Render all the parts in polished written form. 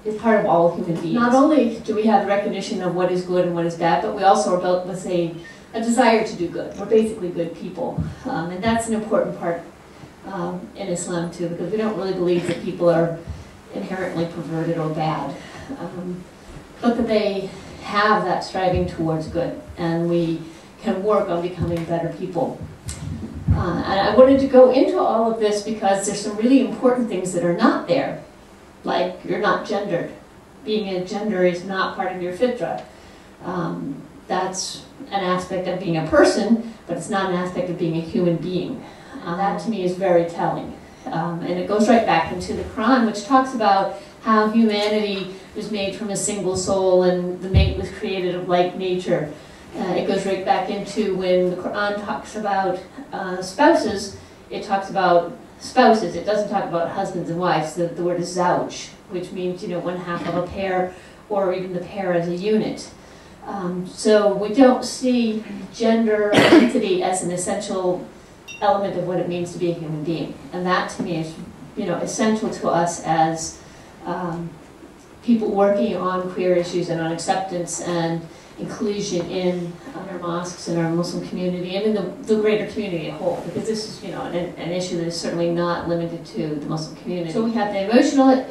is part of all human beings. Not only do we have recognition of what is good and what is bad, but we also are built with a desire to do good. We're basically good people. And that's an important part in Islam too, because we don't really believe that people are inherently perverted or bad, but that they have that striving towards good, and we can work on becoming better people. And I wanted to go into all of this because there's some really important things that are not there, like you're not gendered. Being a gender is not part of your fitrah. That's an aspect of being a person, but it's not an aspect of being a human being. That to me is very telling. And it goes right back into the Quran, which talks about how humanity was made from a single soul and the mate was created of like nature. It goes right back into when the Quran talks about spouses, it talks about spouses. It doesn't talk about husbands and wives. The word is zawj, which means, one half of a pair, or even the pair as a unit. So we don't see gender identity as an essential element of what it means to be a human being. And that to me is, essential to us as people working on queer issues and on acceptance and inclusion in our mosques and our Muslim community and in the greater community as a whole, because this is, an issue that is certainly not limited to the Muslim community. So we have the emotional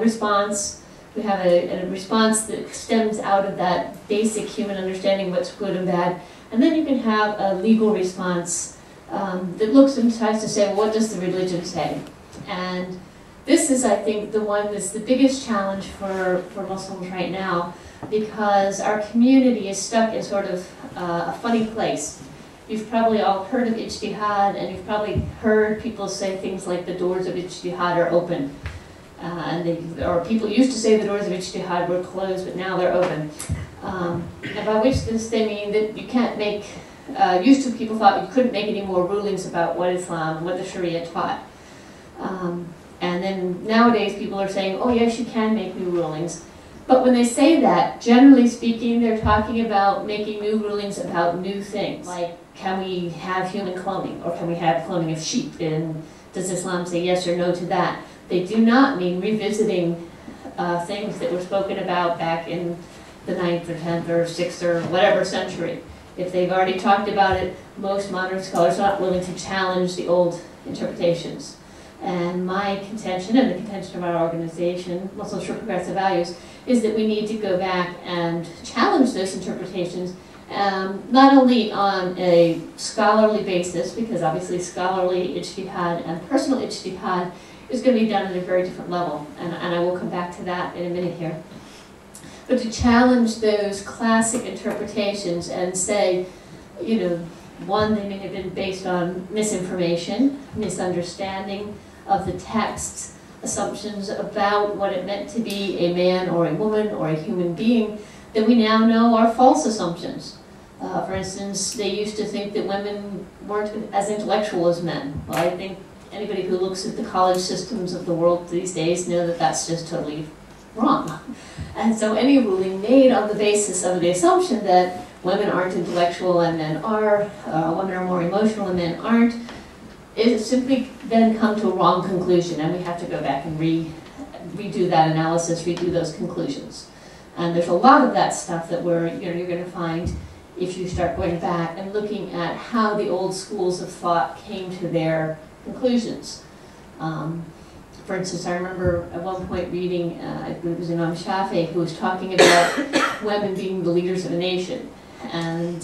response. We have a response that stems out of that basic human understanding of what's good and bad, and then you can have a legal response that looks and tries to say, well, what does the religion say? And this is, I think, the one that's the biggest challenge for Muslims right now, because our community is stuck in sort of a funny place. You've probably all heard of ijtihad, and you've probably heard people say things like the doors of ijtihad are open. Or people used to say the doors of ijtihad were closed, but now they're open. And by which they mean that you can't make, used to people thought you couldn't make any more rulings about what Islam, what the Sharia taught. And then nowadays people are saying, oh yes, you can make new rulings. But when they say that, generally speaking, they're talking about making new rulings about new things. Like, can we have human cloning? Or can we have cloning of sheep? And does Islam say yes or no to that? They do not mean revisiting things that were spoken about back in the 9th or 10th or 6th or whatever century. If they've already talked about it, most modern scholars are not willing to challenge the old interpretations. And my contention, and the contention of our organization, Muslims for Progressive Values, is that we need to go back and challenge those interpretations, not only on a scholarly basis, because obviously scholarly ijtihad and personal ijtihad is going to be done at a very different level, and I will come back to that in a minute here. But to challenge those classic interpretations and say, one, they may have been based on misinformation, misunderstanding of the text, assumptions about what it meant to be a man or a woman or a human being that we now know are false assumptions. For instance, they used to think that women weren't as intellectual as men. Well, I think anybody who looks at the college systems of the world these days know that that's just totally wrong. And so any ruling made on the basis of the assumption that women aren't intellectual and men are, women are more emotional and men aren't, it simply then come to a wrong conclusion, and we have to go back and redo that analysis, redo those conclusions. And there's a lot of that stuff that you're going to find if you start going back and looking at how the old schools of thought came to their conclusions. For instance, I remember at one point reading, I believe it was Imam Shafi, who was talking about women being the leaders of a nation. And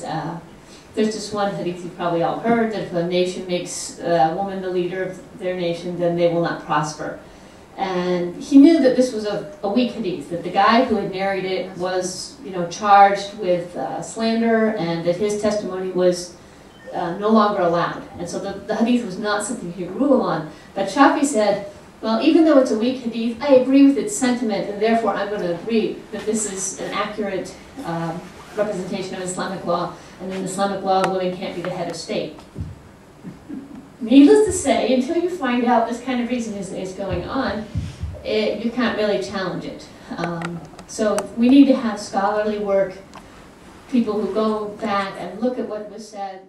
there's this one hadith you've probably all heard, that if a nation makes a woman the leader of their nation, then they will not prosper. And he knew that this was a weak hadith, that the guy who had narrated it was, charged with slander, and that his testimony was no longer allowed. And so the hadith was not something he could rule on. But Shafi said, well, even though it's a weak hadith, I agree with its sentiment, and therefore I'm going to agree that this is an accurate representation of Islamic law, and in Islamic law, women can't be the head of state. Needless to say, until you find out this kind of reason is going on, you can't really challenge it. So we need to have scholarly work, people who go back and look at what was said.